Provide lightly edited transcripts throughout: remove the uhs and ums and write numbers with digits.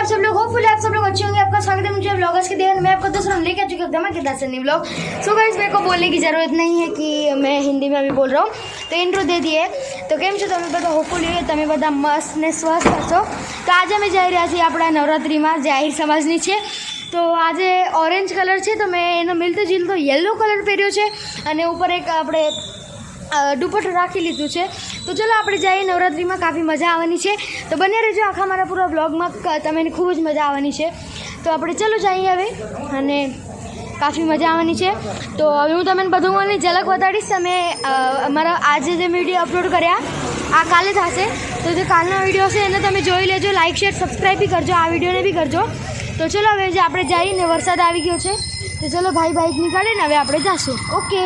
आप सब लोग, होपफुली आप सब लोग अच्छे होंगे। आपका स्वागत है मुझे व्लॉगर्स के दिन। मैं आपको दूसरा लेकर आ चुकी हूँ धमाकेदार से न्यू व्लॉग। सो गाइस, मेरे को बोलने की ज़रूरत नहीं है कि मैं हिंदी में अभी बोल रहा हूँ, तो इंट्रो दे दिए। तो केम छो તમે બધા? હોપફુલી તમે બધા મસ્ત ને સ્વસ્થ હશો। તો આજે અમે જઈ રહ્યા છીએ આપણા નવરાત્રિમાં, જે આહિર સમાજની છે। તો આજે ઓરેન્જ કલર છે, તો મેં એનો મિલતો જીલતો યલો કલર પહેર્યો છે અને ઉપર એક આપણે દુપટ્ટો રાખી લીધું છે। તો ચલો આપણે જઈએ નવરાત્રિમાં, કાफ़ી મજા આવવાની છે। તો બને રહેજો આખા મારા પૂરા બ્લોગમાં, તમને ખૂબ જ મજા આવવાની છે। તો આપણે ચલો જઈએ હવે, અને કાफ़ી મજા આવવાની છે। તો હવે હું તમને બધુંની ઝલક બતાડીશ। તમે અમારા આજે જે વિડીયો અપલોડ કર્યા આ કાલે થશે, તો જે કાલનો વિડીયો હશે એને તમે જોઈ લેજો, લાઇક શેર સબસ્ક્રાઈબ બી કરજો, આ વિડીયોને બી કરજો। તો ચલો હવે જે આપણે જઈને, વરસાદ આવી ગયો છે, તો ચલો ભાઈ બાઇક નીકાળીને હવે આપણે જઈશું। ઓકે।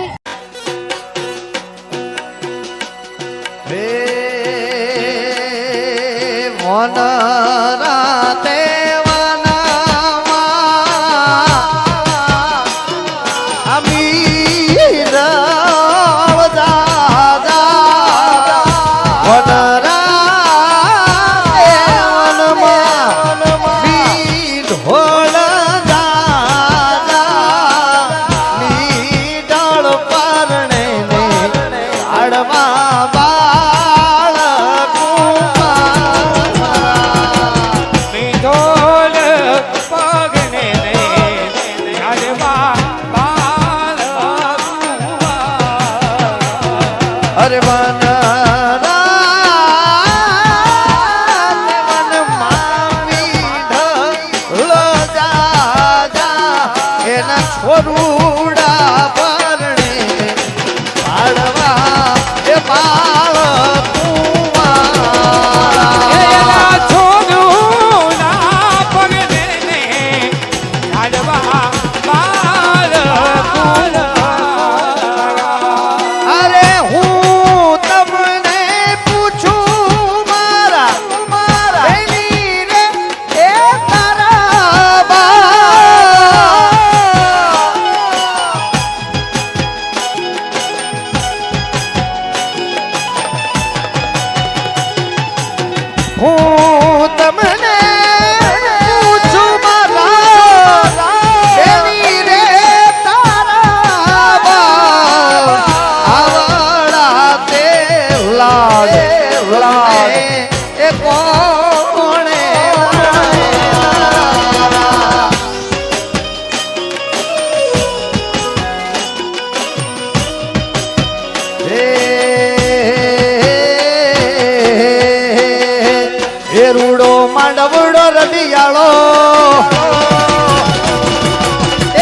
રૂડો માંડવડો રડિયાળો,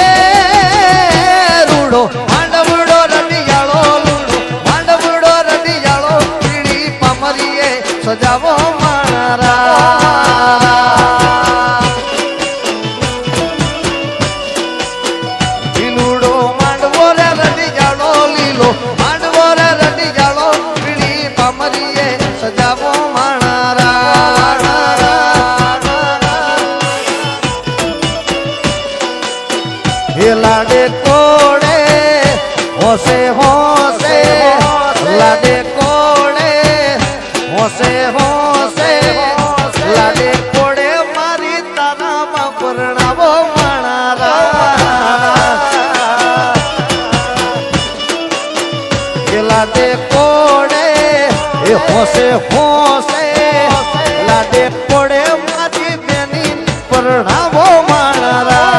એ રૂડો માંડવડો રડિયાળો, માંડવડો રડિયાળો, પીળી પામરીએ સજાવો મારા। લીલુડો માંડવો રે રડિયાળો, લીલો માંડવો રે રડિયાળો, પીળી પામરીએ સજાવો મારા। લાડે કોડે હોશે હોશે, લાડે કોડે હોશે હોશે, લાડે કોડે મારી તારામાં પરણાવો મારા। લાડે કોડે એ હોશે હોશે, લાડે કોડે મારી બેની પરણાવો મારા।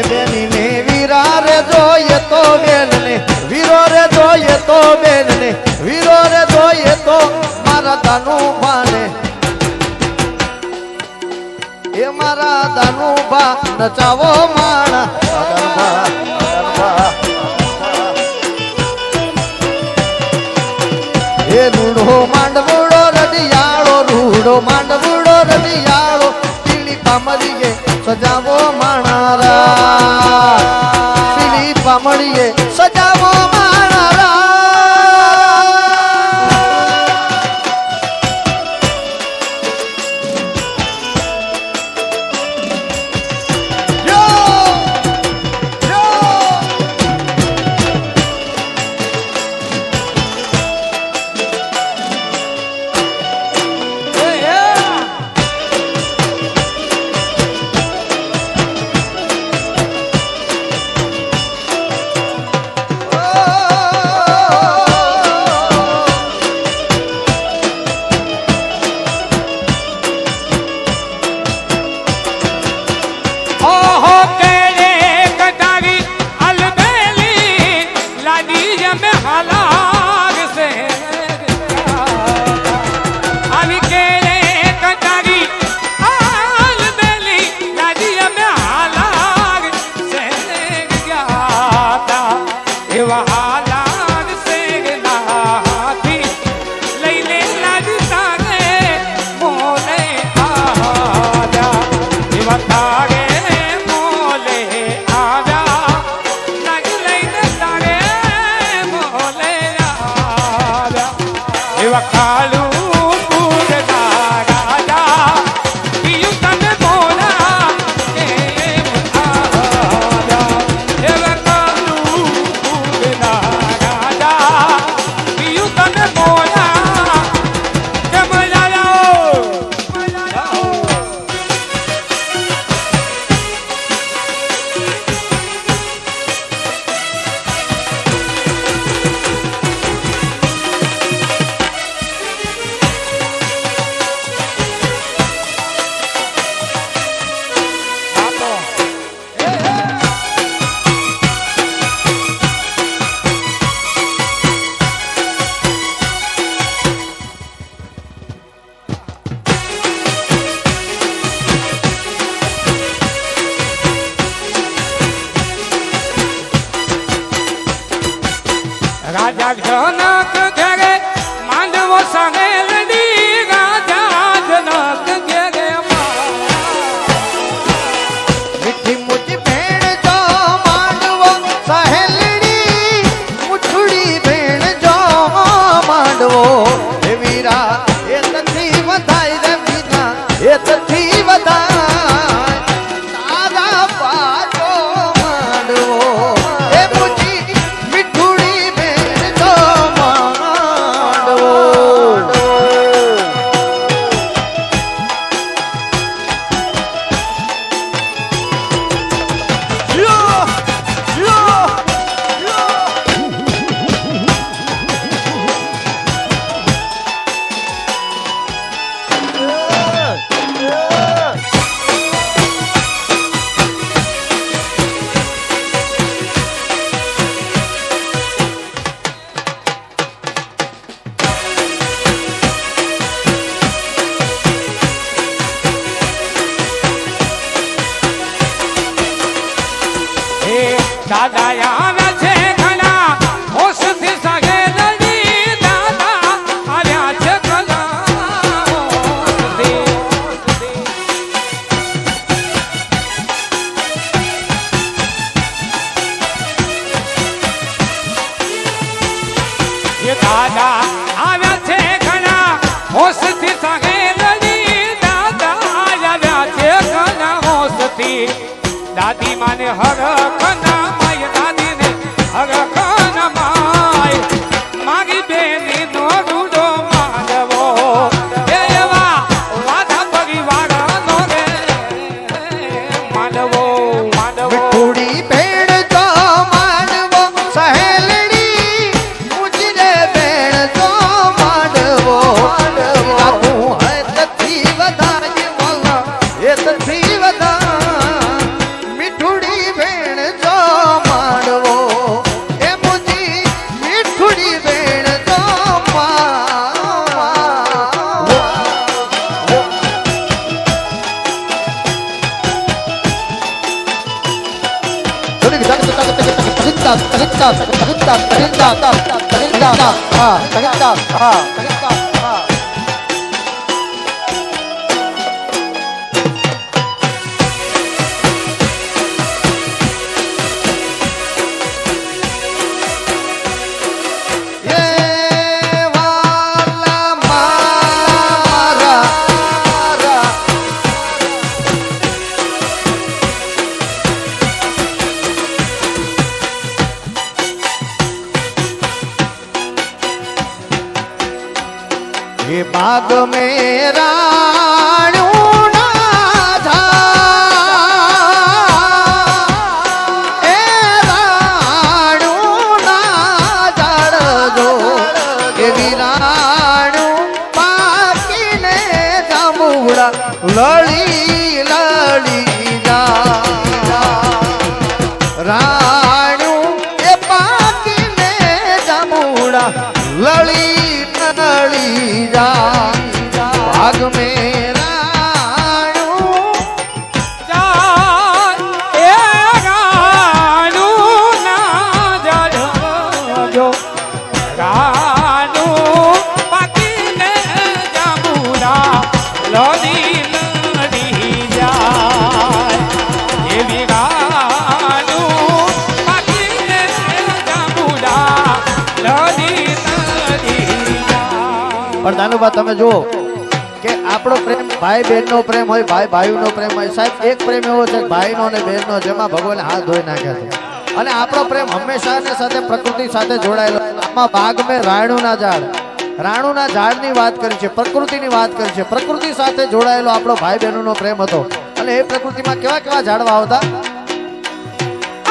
બેની ને વીર રે જોઈએ તો બેન ને વીરો રે જોઈએ તો બેન ને વીરો રે જોઈએ તો મારા દાનું બાને એ મારા દાનું બા નચાવો માણા એ રૂડો માંડવડો રડિયાળો રૂડો માંડવડો રડિયાળો પીળી પામડીએ સજાવો માણારા પીળી પામડીએ સજાવો માણારા રાજા જનક ઘેરે માંડવો સહેલડી રાજા જનક ઘેરે મીઠી મુઠી ભેણ જો માંડવો સહેલડી મુઠડી ભેણ જો માંડવો એ વીરા એ તથી વધાય રે વીરા એ તથી વધાય તારા બાજો માંડવો એ મુઠી મીઠુડી ભેણ જો માંડવો દાદા આવ્યા છે ઘણા હોશથી સગેલડી દાદા આવ્યા છે ઘણા હોશથી એ દાદા આવ્યા છે ઘણા હોશથી સગેલડી દાદા આવ્યા છે ઘણા હોશથી દાદી માને હર કના માય દાદી ને હર કના માય મારી બેની નો રૂડો માંડવો એવા વાધા પરિવાર નો રે માંડવો માંડવો મીઠુડી ભેણ જો માંડવો સહેલડી મુજરે ભેણ જો માંડવો બાપુ હે તથી વધાય વાલા એ તથી વધાય મીઠુડી ભેણ જો માંડવો ये बाग में राणू ना झाड़, ए राणू ना झाड़ दो, ये वीराणू बाकी ने जामुड़ा लड़ी लड़ी जा, राणू ये बाकी ने जामुड़ा लड़ी लड़ी जा, भाग में राणू એ રાણું ના જડજો, રાણું બાકીને જાંબુડા લડી લડી જાય, એવી રાણું બાકીને જાંબુડા લડી લડી જાય. પણ દાનુભા તમે જુઓ કે આપણો પ્રેમ ભાઈ બહેનનો પ્રેમ હોય, ભાઈ ભાઈનો પ્રેમ હોય. સાહેબ એક પ્રેમ એવો છે ભાઈનો અને બહેનનો જેમાં ભગવાને હાથ ધોઈ નાખ્યા છે, અને આપણો પ્રેમ હંમેશાની સાથે પ્રકૃતિ સાથે જોડાયેલો. આમાં બાગ મેં રાણુના ઝાડ, રાણુના ઝાડની વાત કરી છે, પ્રકૃતિની વાત કરી છે. પ્રકૃતિ સાથે જોડાયેલો આપણો ભાઈ બહેનોનો પ્રેમ હતો. અને એ પ્રકૃતિમાં કેવા કેવા ઝાડવા આવતા.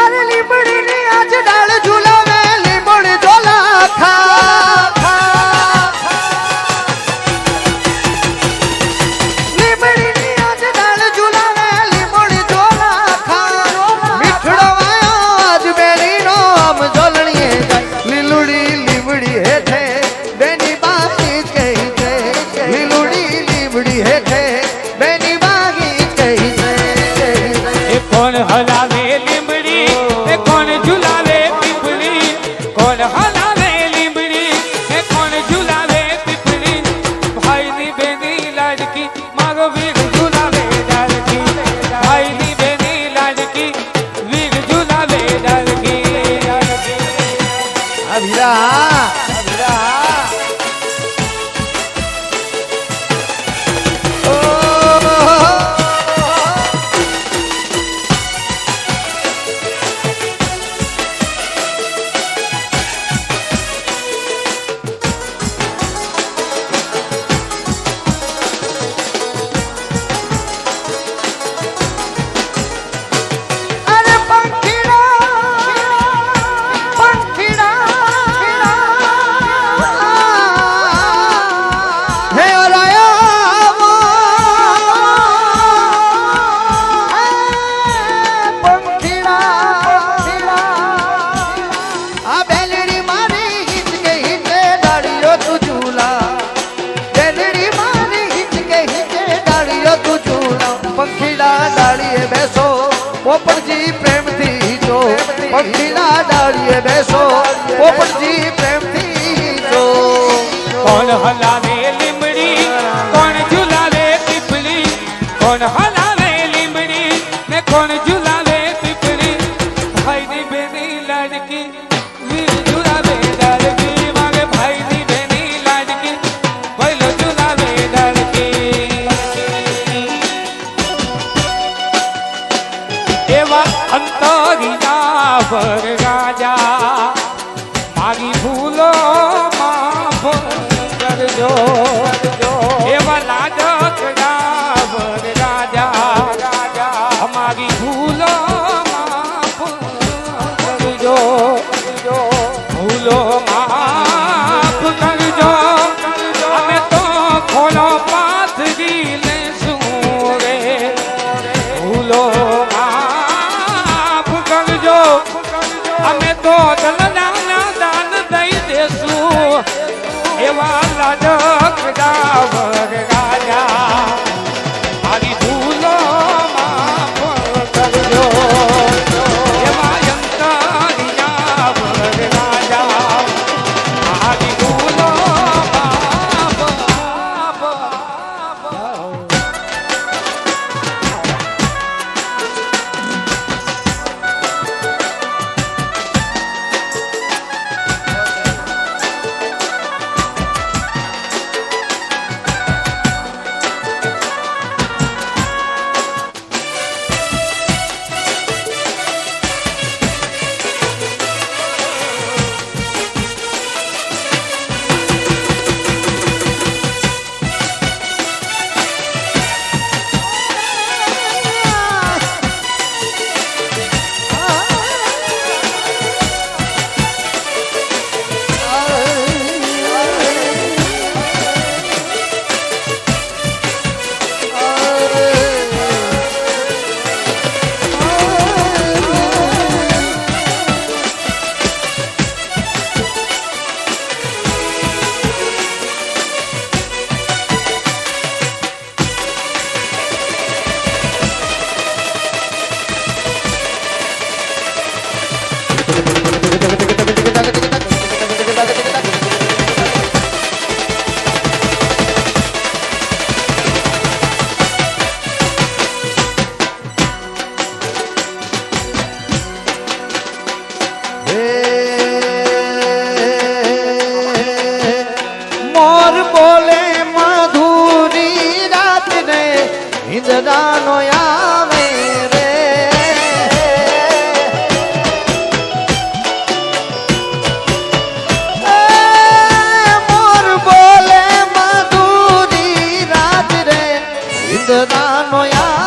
અરે લીમડીની આજ ડાળ ઝુલાવે, લીમડી ઝોલા ખા, લીમડીની આજ ડાળ ઝુલાવે, લીમડી ઝોલા ખા, મીઠડો વાયો આજ બેનીનો આમ ઝોલણીએ જાય, લીલુડી લીમડી હેઠે બેની બાગી કહી છે, લીલુડી લીમડી હેઠે બેની બાગી કહી છે. એ કોણ હલાવે લીમડી, એ કોણ ઝુલાવે પીપળી, કોણ હલાવે લીમડી, એ કોણ ઝુલાવે પીપળી, ભાઈની બેની લાડકી મારો વીર ઝુલાવે ડાળકી, ભાઈની બેની લાડકી વીર ઝુલાવે ડાળકી. આ વીરા પોપટજી પ્રેમથી જો, પંખીના ડાળીએ બેસો, પોપટજી પ્રેમથી જો. કોણ હલાવે લીમડી, કોણ ઝુલાવે પીપળી, કોણ હલાવે લીમડી, ને કોણ ઝુલાવે પીપળી, ભાઈની બેની લાડકી વીર ઝુલાવે ડાળકી, મારે ભાઈની બેની લાડકી ભાઈલો ઝુલાવે ડાળકી. એવા અંતરિયા પર રાજા મારી ભૂલો માફ કરજો, એવા લાડકડા પર રાજા મારી ભૂલો માફ કરજો, ભૂલો માફ કરજો. અમે તો ખોલો પાથરી લેશું રે, ભૂલો માફ કરજો. અમે તો દલદાના દાન દઈ દેશું, એવા લાડકડા વર રાજા મારી ભૂલો માફ કરજો, એવા અંતરિયા વંદનાનો યાર